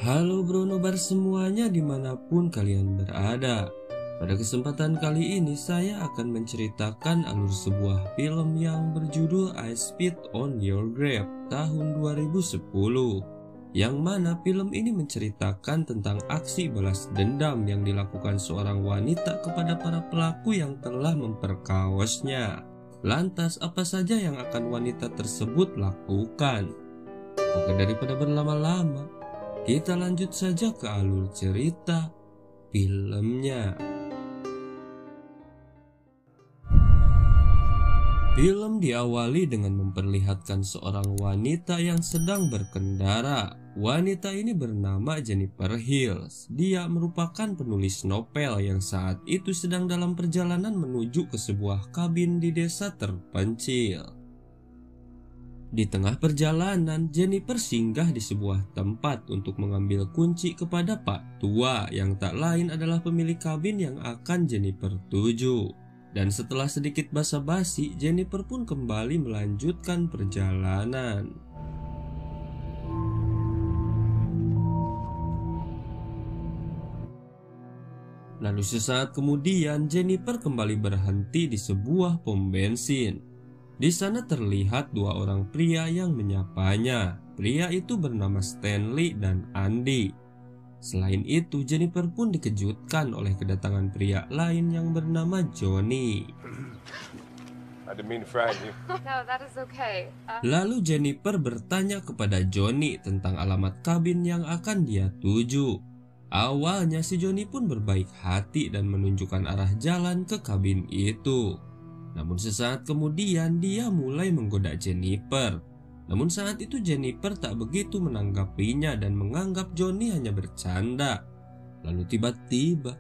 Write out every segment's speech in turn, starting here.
Halo Bronobar semuanya dimanapun kalian berada. Pada kesempatan kali ini saya akan menceritakan alur sebuah film yang berjudul I Spit on Your Grave tahun 2010. Yang mana film ini menceritakan tentang aksi balas dendam yang dilakukan seorang wanita kepada para pelaku yang telah memperkawasnya. Lantas apa saja yang akan wanita tersebut lakukan? Oke, daripada berlama-lama, kita lanjut saja ke alur cerita filmnya. Film diawali dengan memperlihatkan seorang wanita yang sedang berkendara. Wanita ini bernama Jennifer Hills. Dia merupakan penulis novel yang saat itu sedang dalam perjalanan menuju ke sebuah kabin di desa terpencil. Di tengah perjalanan, Jennifer singgah di sebuah tempat untuk mengambil kunci kepada Pak Tua yang tak lain adalah pemilik kabin yang akan Jennifer tuju. Dan setelah sedikit basa-basi, Jennifer pun kembali melanjutkan perjalanan. Lalu sesaat kemudian, Jennifer kembali berhenti di sebuah pom bensin. Di sana terlihat dua orang pria yang menyapanya. Pria itu bernama Stanley dan Andy. Selain itu, Jennifer pun dikejutkan oleh kedatangan pria lain yang bernama Johnny. Lalu Jennifer bertanya kepada Johnny tentang alamat kabin yang akan dia tuju. Awalnya si Johnny pun berbaik hati dan menunjukkan arah jalan ke kabin itu. Namun sesaat kemudian dia mulai menggoda Jennifer. Namun saat itu Jennifer tak begitu menanggapinya dan menganggap Johnny hanya bercanda. Lalu tiba-tiba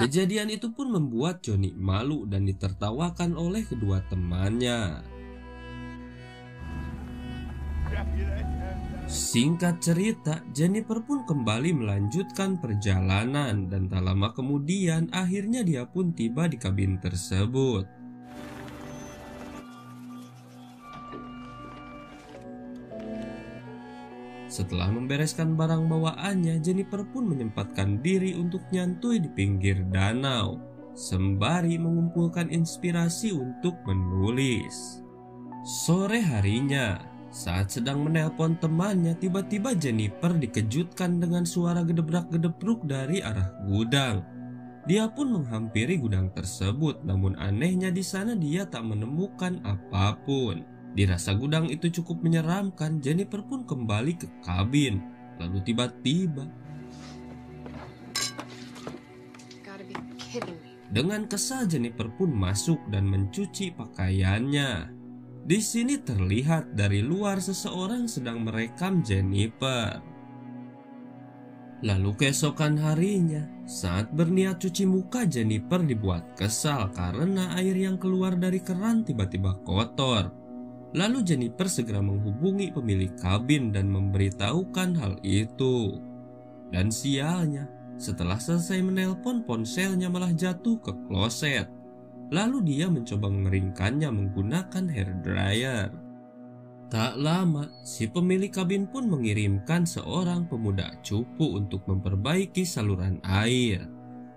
kejadian itu pun membuat Johnny malu dan ditertawakan oleh kedua temannya. Singkat cerita, Jennifer pun kembali melanjutkan perjalanan dan tak lama kemudian akhirnya dia pun tiba di kabin tersebut. Setelah membereskan barang bawaannya, Jennifer pun menyempatkan diri untuk nyantui di pinggir danau, sembari mengumpulkan inspirasi untuk menulis. Sore harinya, saat sedang menelpon temannya, tiba-tiba Jennifer dikejutkan dengan suara gedebrak-gedebruk dari arah gudang. Dia pun menghampiri gudang tersebut, namun anehnya di sana dia tak menemukan apapun. Dirasa gudang itu cukup menyeramkan, Jennifer pun kembali ke kabin. Lalu tiba-tiba, dengan kesal Jennifer pun masuk dan mencuci pakaiannya. Di sini terlihat dari luar seseorang sedang merekam Jennifer. Lalu keesokan harinya, saat berniat cuci muka, Jennifer dibuat kesal karena air yang keluar dari keran tiba-tiba kotor. Lalu Jennifer segera menghubungi pemilik kabin dan memberitahukan hal itu. Dan sialnya, setelah selesai menelpon, ponselnya malah jatuh ke kloset. Lalu dia mencoba mengeringkannya menggunakan hair dryer. Tak lama, si pemilik kabin pun mengirimkan seorang pemuda cupu untuk memperbaiki saluran air.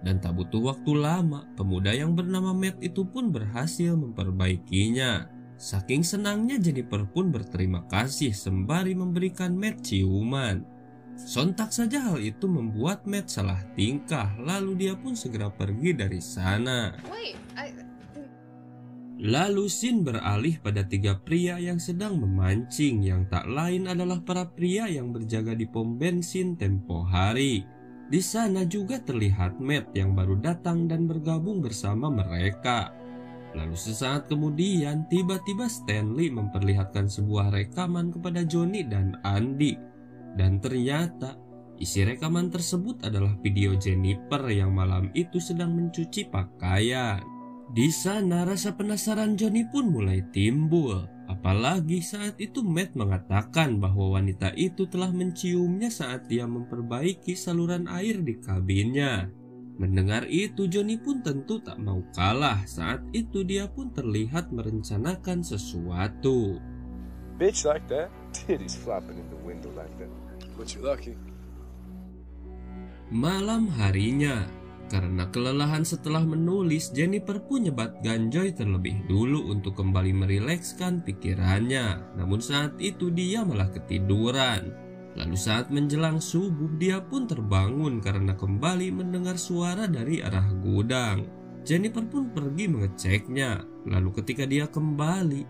Dan tak butuh waktu lama, pemuda yang bernama Matt itu pun berhasil memperbaikinya. Saking senangnya Jennifer pun berterima kasih sembari memberikan Matt ciuman. Sontak saja hal itu membuat Matt salah tingkah, lalu dia pun segera pergi dari sana. Lalu scene beralih pada tiga pria yang sedang memancing, yang tak lain adalah para pria yang berjaga di pom bensin tempo hari. Di sana juga terlihat Matt yang baru datang dan bergabung bersama mereka. Lalu sesaat kemudian tiba-tiba Stanley memperlihatkan sebuah rekaman kepada Johnny dan Andy. Dan ternyata isi rekaman tersebut adalah video Jennifer yang malam itu sedang mencuci pakaian. Di sana rasa penasaran Johnny pun mulai timbul. Apalagi saat itu Matt mengatakan bahwa wanita itu telah menciumnya saat dia memperbaiki saluran air di kabinnya. Mendengar itu, Johnny pun tentu tak mau kalah. Saat itu dia pun terlihat merencanakan sesuatu. Bitch like that, titties flopping in the window like that. But you lucky. Malam harinya, karena kelelahan setelah menulis, Jennifer pun nyebat ganjoy terlebih dulu untuk kembali merilekskan pikirannya. Namun saat itu dia malah ketiduran. Lalu saat menjelang subuh, dia pun terbangun karena kembali mendengar suara dari arah gudang. Jennifer pun pergi mengeceknya. Lalu ketika dia kembali,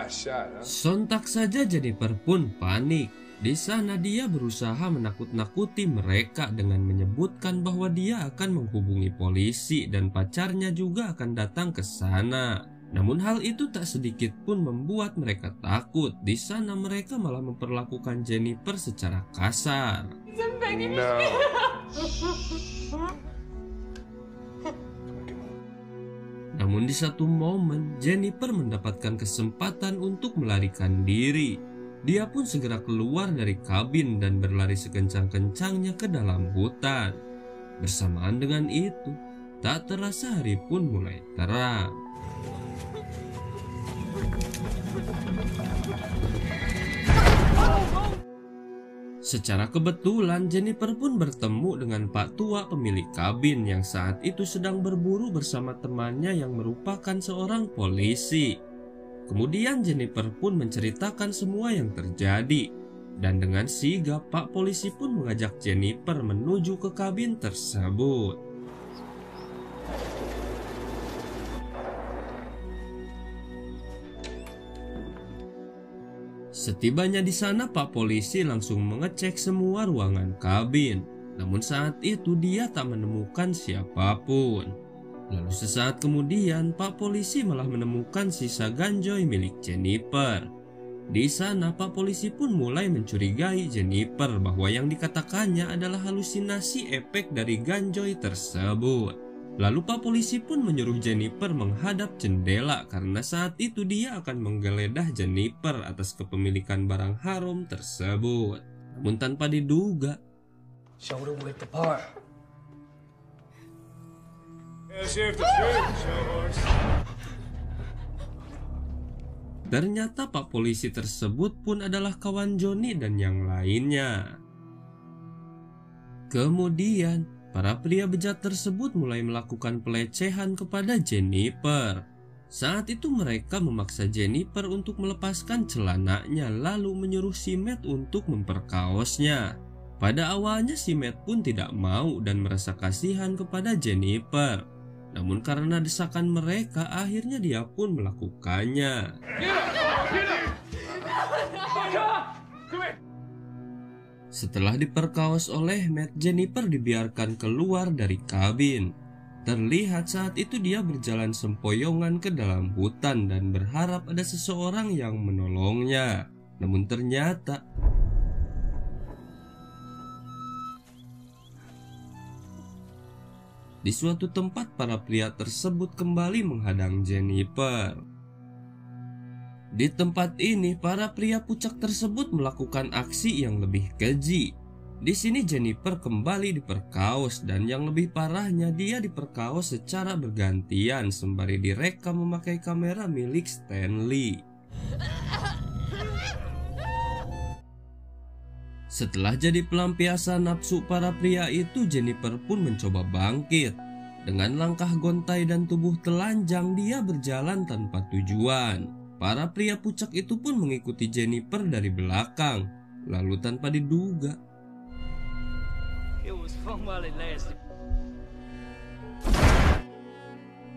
Nice shot, huh? sontak saja Jennifer pun panik. Di sana dia berusaha menakut-nakuti mereka dengan menyebutkan bahwa dia akan menghubungi polisi dan pacarnya juga akan datang ke sana. Namun hal itu tak sedikit pun membuat mereka takut. Di sana mereka malah memperlakukan Jennifer secara kasar. No. Namun di satu momen, Jennifer mendapatkan kesempatan untuk melarikan diri. Dia pun segera keluar dari kabin dan berlari sekencang-kencangnya ke dalam hutan. Bersamaan dengan itu, tak terasa hari pun mulai terang. Secara kebetulan, Jennifer pun bertemu dengan Pak Tua pemilik kabin yang saat itu sedang berburu bersama temannya yang merupakan seorang polisi. Kemudian Jennifer pun menceritakan semua yang terjadi. Dan dengan sigap, Pak polisi pun mengajak Jennifer menuju ke kabin tersebut. Setibanya di sana, Pak polisi langsung mengecek semua ruangan kabin. Namun saat itu dia tak menemukan siapapun. Lalu sesaat kemudian, Pak polisi malah menemukan sisa ganjoy milik Jennifer. Di sana, Pak polisi pun mulai mencurigai Jennifer bahwa yang dikatakannya adalah halusinasi efek dari ganjoy tersebut. Lalu Pak polisi pun menyuruh Jennifer menghadap jendela karena saat itu dia akan menggeledah Jennifer atas kepemilikan barang haram tersebut. Namun tanpa diduga, Shoulder width apart. ternyata Pak polisi tersebut pun adalah kawan Johnny dan yang lainnya. Kemudian, para pria bejat tersebut mulai melakukan pelecehan kepada Jennifer. Saat itu mereka memaksa Jennifer untuk melepaskan celananya lalu menyuruh si Matt untuk memperkaosnya. Pada awalnya si Matt pun tidak mau dan merasa kasihan kepada Jennifer. Namun karena desakan mereka, akhirnya dia pun melakukannya. Setelah diperkaos oleh Matt, Jennifer dibiarkan keluar dari kabin. Terlihat saat itu dia berjalan sempoyongan ke dalam hutan dan berharap ada seseorang yang menolongnya. Namun ternyata di suatu tempat para pria tersebut kembali menghadang Jennifer. Di tempat ini, para pria pucak tersebut melakukan aksi yang lebih keji. Di sini Jennifer kembali diperkaos dan yang lebih parahnya dia diperkaos secara bergantian sembari direkam memakai kamera milik Stanley. Setelah jadi pelampiasan nafsu para pria itu, Jennifer pun mencoba bangkit. Dengan langkah gontai dan tubuh telanjang, dia berjalan tanpa tujuan. Para pria pucak itu pun mengikuti Jennifer dari belakang. Lalu tanpa diduga,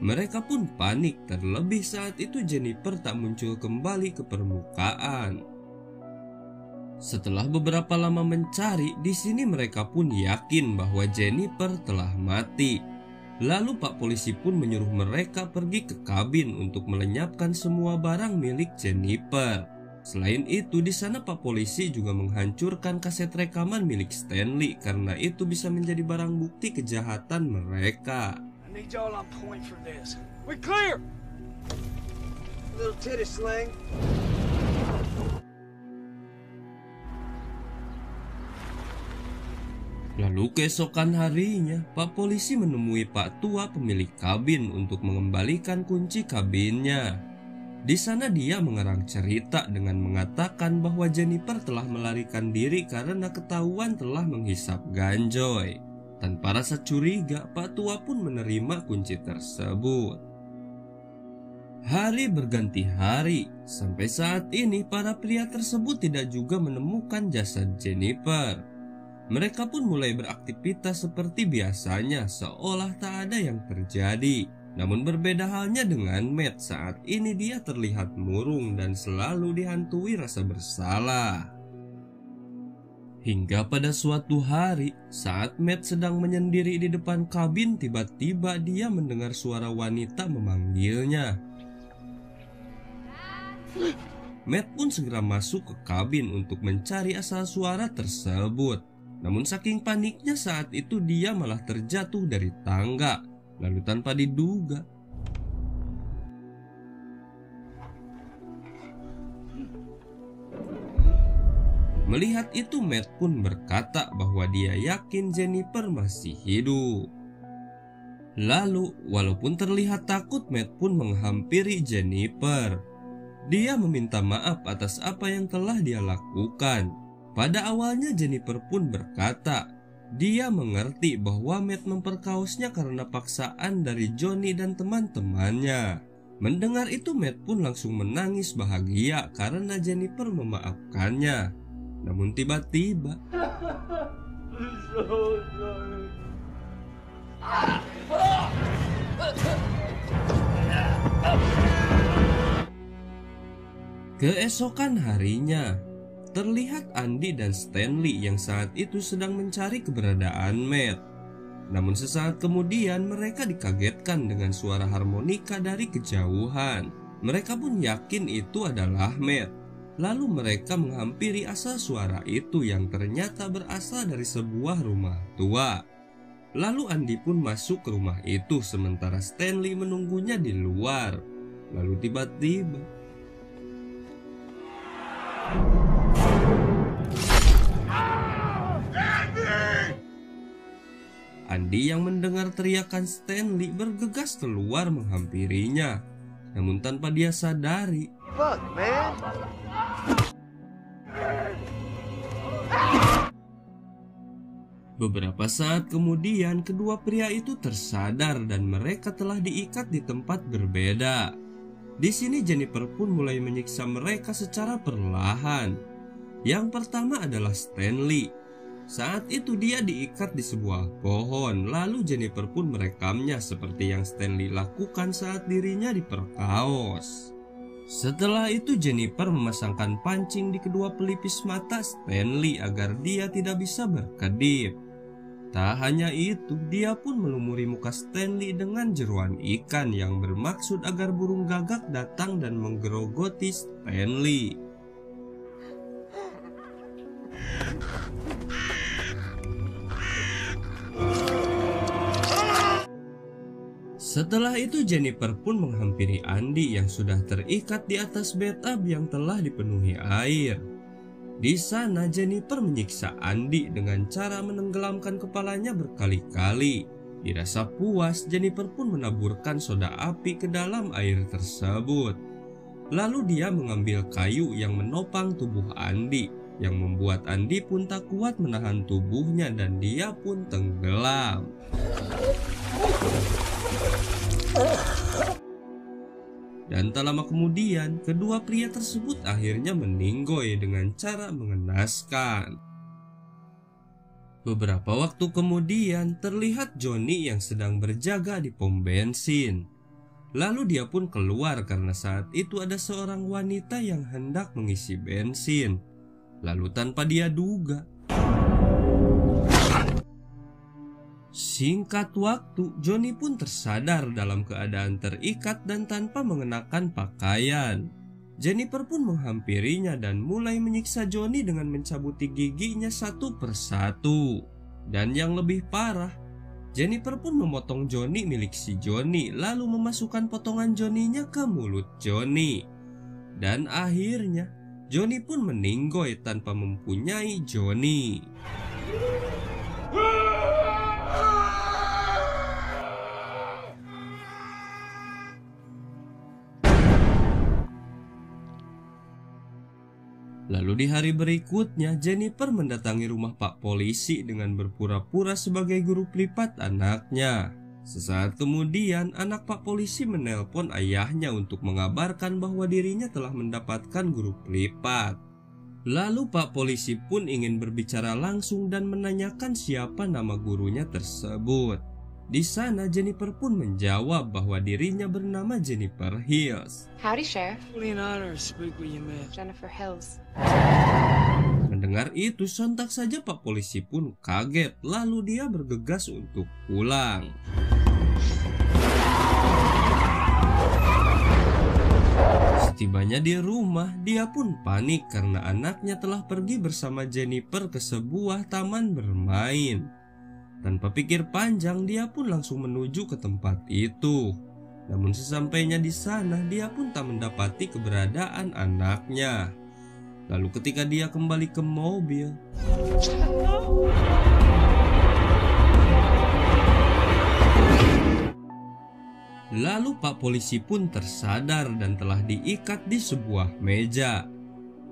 mereka pun panik, terlebih saat itu Jennifer tak muncul kembali ke permukaan. Setelah beberapa lama mencari, di sini mereka pun yakin bahwa Jennifer telah mati. Lalu Pak polisi pun menyuruh mereka pergi ke kabin untuk melenyapkan semua barang milik Jennifer. Selain itu, di sana Pak polisi juga menghancurkan kaset rekaman milik Stanley karena itu bisa menjadi barang bukti kejahatan mereka. need y'all on point for this. We clear! Little titty sling. Lalu keesokan harinya, Pak Polisi menemui Pak Tua pemilik kabin untuk mengembalikan kunci kabinnya. Di sana dia mengerang cerita dengan mengatakan bahwa Jennifer telah melarikan diri karena ketahuan telah menghisap ganjoy. Tanpa rasa curiga, Pak Tua pun menerima kunci tersebut. Hari berganti hari, sampai saat ini para pria tersebut tidak juga menemukan jasad Jennifer. Mereka pun mulai beraktivitas seperti biasanya, seolah tak ada yang terjadi. Namun berbeda halnya dengan Matt. Saat ini dia terlihat murung dan selalu dihantui rasa bersalah. Hingga pada suatu hari, saat Matt sedang menyendiri di depan kabin, tiba-tiba dia mendengar suara wanita memanggilnya. Matt pun segera masuk ke kabin untuk mencari asal suara tersebut. Namun saking paniknya saat itu dia malah terjatuh dari tangga, lalu tanpa diduga. Melihat itu Matt pun berkata bahwa dia yakin Jennifer masih hidup. Lalu walaupun terlihat takut, Matt pun menghampiri Jennifer. Dia meminta maaf atas apa yang telah dia lakukan. Pada awalnya Jennifer pun berkata, dia mengerti bahwa Matt memperkaosnya karena paksaan dari Johnny dan teman-temannya. Mendengar itu Matt pun langsung menangis bahagia karena Jennifer memaafkannya. Namun tiba-tiba keesokan harinya, terlihat Andy dan Stanley yang saat itu sedang mencari keberadaan Matt. Namun sesaat kemudian mereka dikagetkan dengan suara harmonika dari kejauhan. Mereka pun yakin itu adalah Matt. Lalu mereka menghampiri asal suara itu yang ternyata berasal dari sebuah rumah tua. Lalu Andy pun masuk ke rumah itu sementara Stanley menunggunya di luar. Lalu tiba-tiba Andy yang mendengar teriakan Stanley bergegas keluar menghampirinya. Namun tanpa dia sadari, Fuck, man. beberapa saat kemudian kedua pria itu tersadar dan mereka telah diikat di tempat berbeda. Di sini Jennifer pun mulai menyiksa mereka secara perlahan. Yang pertama adalah Stanley. Saat itu dia diikat di sebuah pohon, lalu Jennifer pun merekamnya seperti yang Stanley lakukan saat dirinya diperkaos. Setelah itu Jennifer memasangkan pancing di kedua pelipis mata Stanley agar dia tidak bisa berkedip. Tak hanya itu, dia pun melumuri muka Stanley dengan jeruan ikan yang bermaksud agar burung gagak datang dan menggerogoti Stanley. Setelah itu Jennifer pun menghampiri Andy yang sudah terikat di atas bathtub yang telah dipenuhi air. Di sana Jennifer menyiksa Andy dengan cara menenggelamkan kepalanya berkali-kali. Dirasa puas, Jennifer pun menaburkan soda api ke dalam air tersebut. Lalu dia mengambil kayu yang menopang tubuh Andy, yang membuat Andy pun tak kuat menahan tubuhnya dan dia pun tenggelam. Dan tak lama kemudian, kedua pria tersebut akhirnya meninggoy dengan cara mengenaskan. Beberapa waktu kemudian, terlihat Johnny yang sedang berjaga di pom bensin. Lalu dia pun keluar karena saat itu ada seorang wanita yang hendak mengisi bensin. Lalu tanpa dia duga, singkat waktu, Johnny pun tersadar dalam keadaan terikat dan tanpa mengenakan pakaian. Jennifer pun menghampirinya dan mulai menyiksa Johnny dengan mencabuti giginya satu persatu. Dan yang lebih parah, Jennifer pun memotong Johnny milik si Johnny, lalu memasukkan potongan Johnny-nya ke mulut Johnny. Dan akhirnya Johnny pun meninggoy tanpa mempunyai Johnny. Lalu di hari berikutnya, Jennifer mendatangi rumah Pak Polisi dengan berpura-pura sebagai guru privat anaknya. Sesaat kemudian, anak Pak Polisi menelpon ayahnya untuk mengabarkan bahwa dirinya telah mendapatkan guru privat. Lalu Pak Polisi pun ingin berbicara langsung dan menanyakan siapa nama gurunya tersebut. Di sana Jennifer pun menjawab bahwa dirinya bernama Jennifer Hills. Howdy, Sheriff. Really an honor to speak with you, man. Jennifer Hills. Mendengar itu, sontak saja Pak Polisi pun kaget, lalu dia bergegas untuk pulang. Setibanya di rumah, dia pun panik karena anaknya telah pergi bersama Jennifer ke sebuah taman bermain. Tanpa pikir panjang, dia pun langsung menuju ke tempat itu. Namun sesampainya di sana, dia pun tak mendapati keberadaan anaknya. Lalu ketika dia kembali ke mobil, lalu Pak Polisi pun tersadar dan telah diikat di sebuah meja.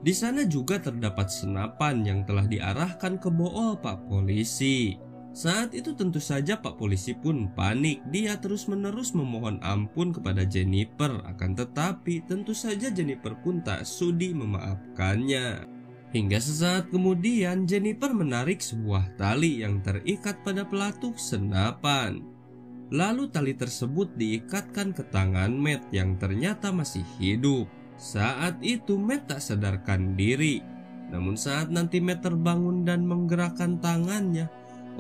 Di sana juga terdapat senapan yang telah diarahkan ke bool Pak Polisi. Saat itu tentu saja Pak Polisi pun panik. Dia terus-menerus memohon ampun kepada Jennifer, akan tetapi tentu saja Jennifer pun tak sudi memaafkannya. Hingga sesaat kemudian Jennifer menarik sebuah tali yang terikat pada pelatuk senapan. Lalu tali tersebut diikatkan ke tangan Matt yang ternyata masih hidup. Saat itu Matt tak sadarkan diri. Namun saat nanti Matt terbangun dan menggerakkan tangannya,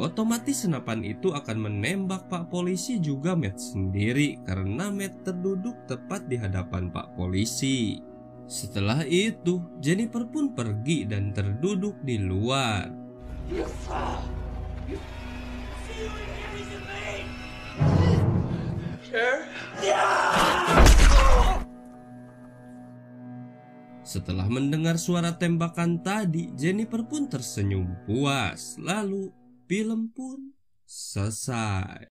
otomatis senapan itu akan menembak Pak Polisi juga Matt sendiri karena Matt terduduk tepat di hadapan Pak Polisi. Setelah itu, Jennifer pun pergi dan terduduk di luar. Setelah mendengar suara tembakan tadi, Jennifer pun tersenyum puas. Lalu film pun selesai.